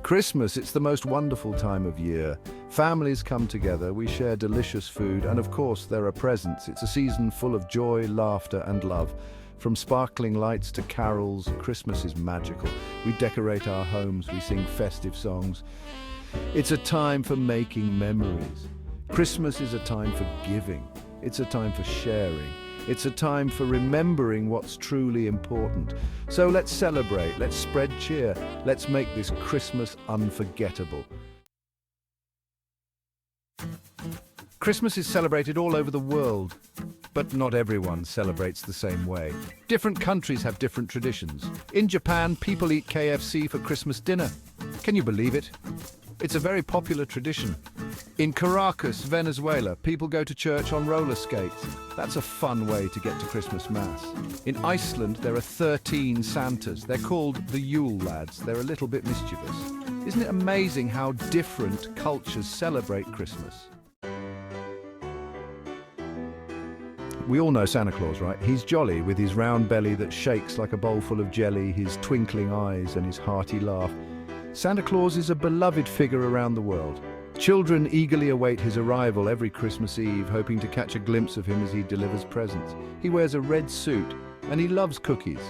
Christmas, it's the most wonderful time of year. Families come together, we share delicious food, and of course there are presents. It's a season full of joy, laughter, and love. From sparkling lights to carols, Christmas is magical. We decorate our homes, we sing festive songs. It's a time for making memories. Christmas is a time for giving. It's a time for sharing. It's a time for remembering what's truly important. So let's celebrate, let's spread cheer, let's make this Christmas unforgettable. Christmas is celebrated all over the world, but not everyone celebrates the same way. Different countries have different traditions. In Japan, people eat KFC for Christmas dinner. Can you believe it? It's a very popular tradition. In Caracas, Venezuela, people go to church on roller skates. That's a fun way to get to Christmas Mass. In Iceland, there are 13 Santas. They're called the Yule Lads. They're a little bit mischievous. Isn't it amazing how different cultures celebrate Christmas? We all know Santa Claus, right? He's jolly with his round belly that shakes like a bowl full of jelly, his twinkling eyes and his hearty laugh. Santa Claus is a beloved figure around the world. Children eagerly await his arrival every Christmas Eve, hoping to catch a glimpse of him as he delivers presents. He wears a red suit and he loves cookies.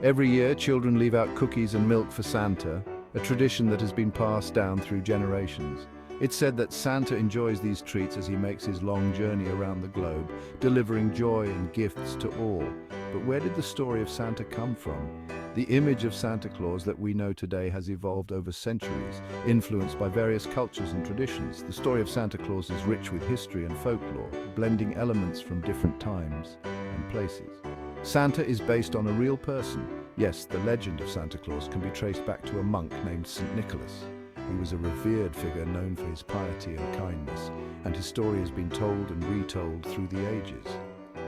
Every year, children leave out cookies and milk for Santa, a tradition that has been passed down through generations. It's said that Santa enjoys these treats as he makes his long journey around the globe, delivering joy and gifts to all. But where did the story of Santa come from? The image of Santa Claus that we know today has evolved over centuries, influenced by various cultures and traditions. The story of Santa Claus is rich with history and folklore, blending elements from different times and places. Santa is based on a real person. Yes, the legend of Santa Claus can be traced back to a monk named St. Nicholas. He was a revered figure known for his piety and kindness, and his story has been told and retold through the ages.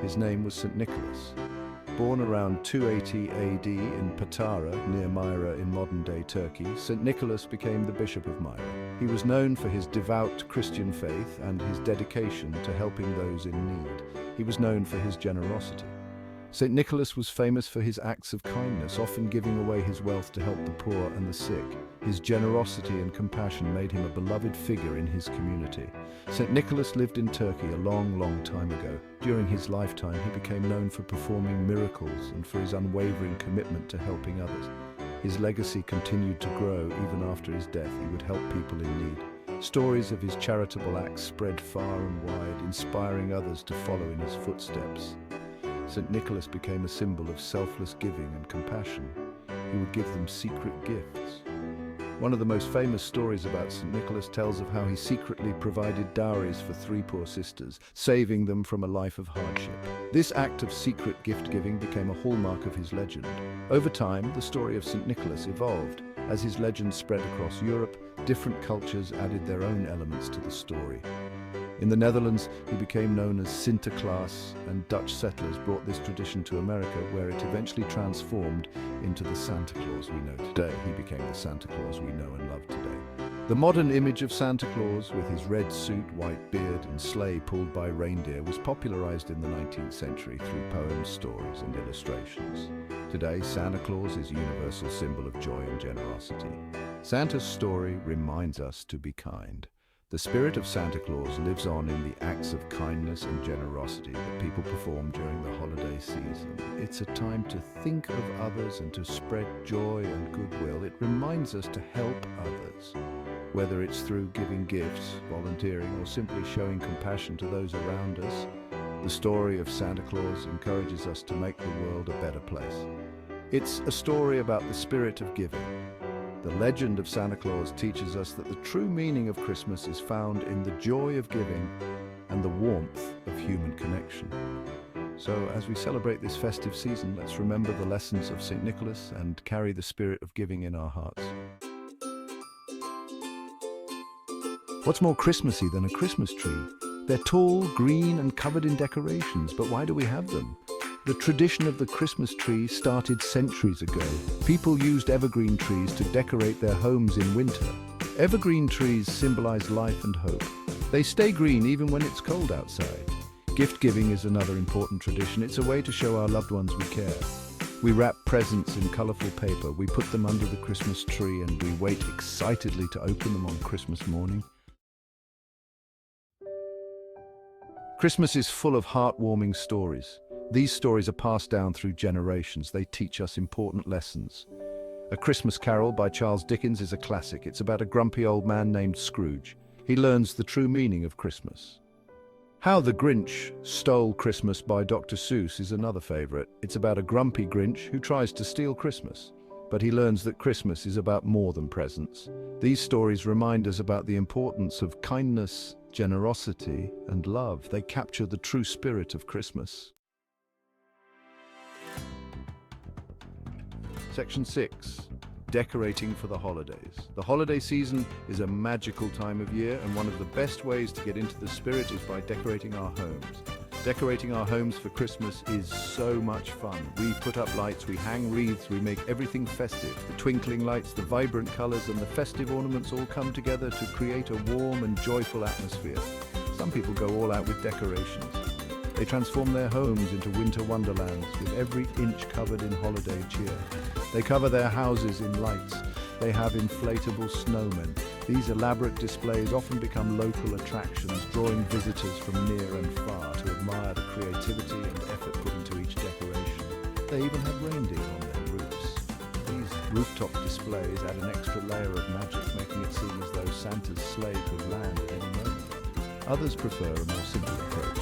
His name was St. Nicholas. Born around 280 AD in Patara, near Myra in modern-day Turkey, St. Nicholas became the Bishop of Myra. He was known for his devout Christian faith and his dedication to helping those in need. He was known for his generosity. St. Nicholas was famous for his acts of kindness, often giving away his wealth to help the poor and the sick. His generosity and compassion made him a beloved figure in his community. St. Nicholas lived in Turkey a long, long time ago. During his lifetime, he became known for performing miracles and for his unwavering commitment to helping others. His legacy continued to grow even after his death. He would help people in need. Stories of his charitable acts spread far and wide, inspiring others to follow in his footsteps. St. Nicholas became a symbol of selfless giving and compassion. He would give them secret gifts. One of the most famous stories about St. Nicholas tells of how he secretly provided dowries for 3 poor sisters, saving them from a life of hardship. This act of secret gift-giving became a hallmark of his legend. Over time, the story of St. Nicholas evolved. As his legend spread across Europe, different cultures added their own elements to the story. In the Netherlands, he became known as Sinterklaas, and Dutch settlers brought this tradition to America, where it eventually transformed into the Santa Claus we know today. He became the Santa Claus we know and love today. The modern image of Santa Claus, with his red suit, white beard, and sleigh pulled by reindeer, was popularized in the 19th century through poems, stories, and illustrations. Today, Santa Claus is a universal symbol of joy and generosity. Santa's story reminds us to be kind. The spirit of Santa Claus lives on in the acts of kindness and generosity that people perform during the holiday season. It's a time to think of others and to spread joy and goodwill. It reminds us to help others, whether it's through giving gifts, volunteering, or simply showing compassion to those around us. The story of Santa Claus encourages us to make the world a better place. It's a story about the spirit of giving. The legend of Santa Claus teaches us that the true meaning of Christmas is found in the joy of giving and the warmth of human connection. So, as we celebrate this festive season, let's remember the lessons of St. Nicholas and carry the spirit of giving in our hearts. What's more Christmassy than a Christmas tree? They're tall, green, and covered in decorations, but why do we have them? The tradition of the Christmas tree started centuries ago. People used evergreen trees to decorate their homes in winter. Evergreen trees symbolize life and hope. They stay green even when it's cold outside. Gift giving is another important tradition. It's a way to show our loved ones we care. We wrap presents in colorful paper, we put them under the Christmas tree, and we wait excitedly to open them on Christmas morning. Christmas is full of heartwarming stories. These stories are passed down through generations. They teach us important lessons. A Christmas Carol by Charles Dickens is a classic. It's about a grumpy old man named Scrooge. He learns the true meaning of Christmas. How the Grinch Stole Christmas by Dr. Seuss is another favorite. It's about a grumpy Grinch who tries to steal Christmas, but he learns that Christmas is about more than presents. These stories remind us about the importance of kindness, generosity, and love. They capture the true spirit of Christmas. Section 6. Decorating for the holidays. The holiday season is a magical time of year, and one of the best ways to get into the spirit is by decorating our homes. Decorating our homes for Christmas is so much fun. We put up lights, we hang wreaths, we make everything festive. The twinkling lights, the vibrant colors, and the festive ornaments all come together to create a warm and joyful atmosphere. Some people go all out with decorations. They transform their homes into winter wonderlands, with every inch covered in holiday cheer. They cover their houses in lights. They have inflatable snowmen. These elaborate displays often become local attractions, drawing visitors from near and far to admire the creativity and effort put into each decoration. They even have reindeer on their roofs. These rooftop displays add an extra layer of magic, making it seem as though Santa's sleigh could land at any moment. Others prefer a more simple approach.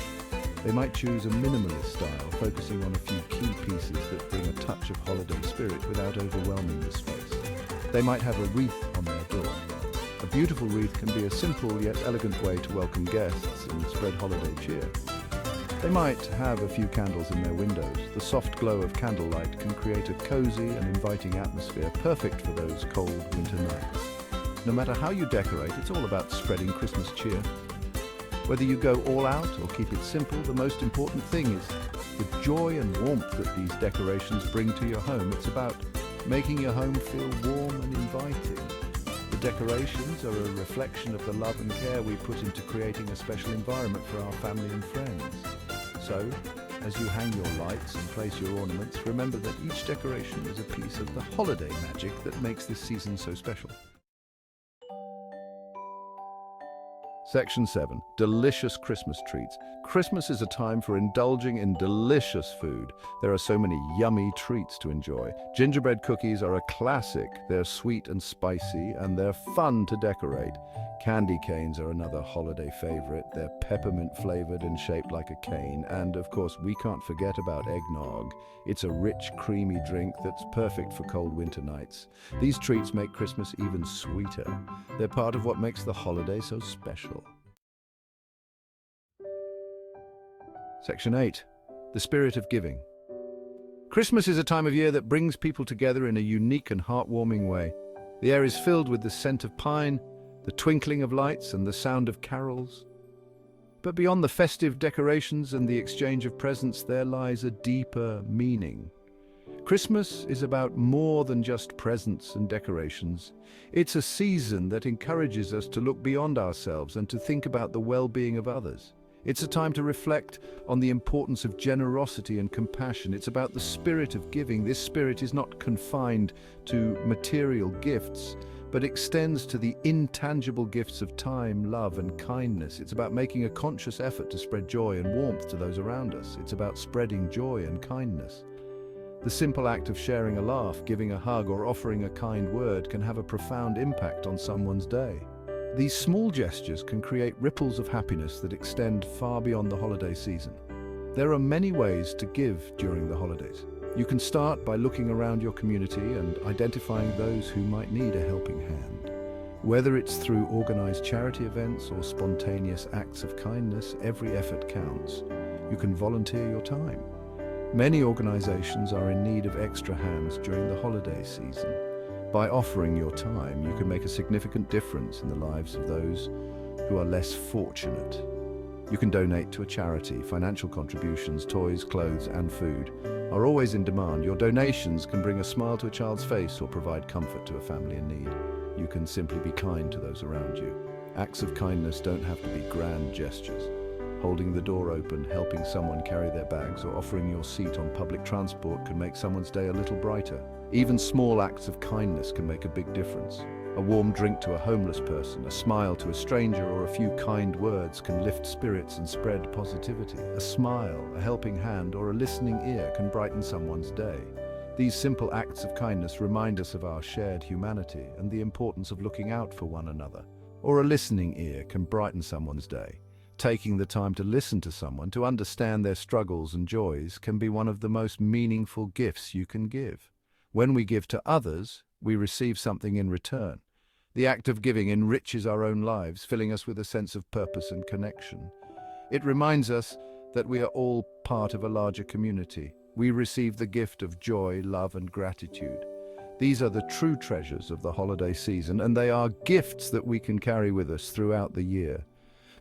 They might choose a minimalist style, focusing on a few key pieces that bring a touch of holiday spirit without overwhelming the space. They might have a wreath on their door. A beautiful wreath can be a simple yet elegant way to welcome guests and spread holiday cheer. They might have a few candles in their windows. The soft glow of candlelight can create a cozy and inviting atmosphere, perfect for those cold winter nights. No matter how you decorate, it's all about spreading Christmas cheer. Whether you go all out or keep it simple, the most important thing is the joy and warmth that these decorations bring to your home. It's about making your home feel warm and inviting. The decorations are a reflection of the love and care we put into creating a special environment for our family and friends. So, as you hang your lights and place your ornaments, remember that each decoration is a piece of the holiday magic that makes this season so special. Section 7. Delicious Christmas treats. Christmas is a time for indulging in delicious food. There are so many yummy treats to enjoy. Gingerbread cookies are a classic. They're sweet and spicy, and they're fun to decorate. Candy canes are another holiday favorite. They're peppermint flavored and shaped like a cane. And of course, we can't forget about eggnog. It's a rich, creamy drink that's perfect for cold winter nights. These treats make Christmas even sweeter. They're part of what makes the holiday so special. Section 8. The spirit of giving. Christmas is a time of year that brings people together in a unique and heartwarming way. The air is filled with the scent of pine, the twinkling of lights, and the sound of carols. But beyond the festive decorations and the exchange of presents, there lies a deeper meaning. Christmas is about more than just presents and decorations. It's a season that encourages us to look beyond ourselves and to think about the well-being of others. It's a time to reflect on the importance of generosity and compassion. It's about the spirit of giving. This spirit is not confined to material gifts, but extends to the intangible gifts of time, love, and kindness. It's about making a conscious effort to spread joy and warmth to those around us. It's about spreading joy and kindness. The simple act of sharing a laugh, giving a hug, or offering a kind word can have a profound impact on someone's day. These small gestures can create ripples of happiness that extend far beyond the holiday season. There are many ways to give during the holidays. You can start by looking around your community and identifying those who might need a helping hand. Whether it's through organized charity events or spontaneous acts of kindness, every effort counts. You can volunteer your time. Many organizations are in need of extra hands during the holiday season. By offering your time, you can make a significant difference in the lives of those who are less fortunate. You can donate to a charity. Financial contributions, toys, clothes, and food are always in demand. Your donations can bring a smile to a child's face or provide comfort to a family in need. You can simply be kind to those around you. Acts of kindness don't have to be grand gestures. Holding the door open, helping someone carry their bags, or offering your seat on public transport can make someone's day a little brighter. Even small acts of kindness can make a big difference. A warm drink to a homeless person, a smile to a stranger, or a few kind words can lift spirits and spread positivity. A smile, a helping hand, or a listening ear can brighten someone's day. These simple acts of kindness remind us of our shared humanity and the importance of looking out for one another. Or a listening ear can brighten someone's day. Taking the time to listen to someone, to understand their struggles and joys, can be one of the most meaningful gifts you can give. When we give to others, we receive something in return. The act of giving enriches our own lives, filling us with a sense of purpose and connection. It reminds us that we are all part of a larger community. We receive the gift of joy, love, and gratitude. These are the true treasures of the holiday season, and they are gifts that we can carry with us throughout the year.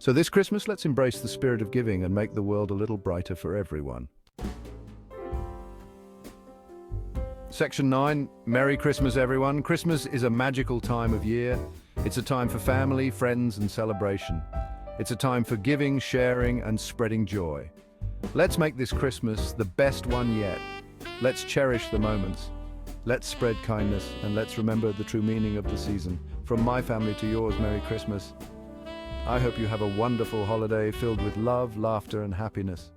So this Christmas, let's embrace the spirit of giving and make the world a little brighter for everyone. Section 9, Merry Christmas everyone. Christmas is a magical time of year. It's a time for family, friends, and celebration. It's a time for giving, sharing, and spreading joy. Let's make this Christmas the best one yet. Let's cherish the moments. Let's spread kindness, and let's remember the true meaning of the season. From my family to yours, Merry Christmas. I hope you have a wonderful holiday filled with love, laughter, and happiness.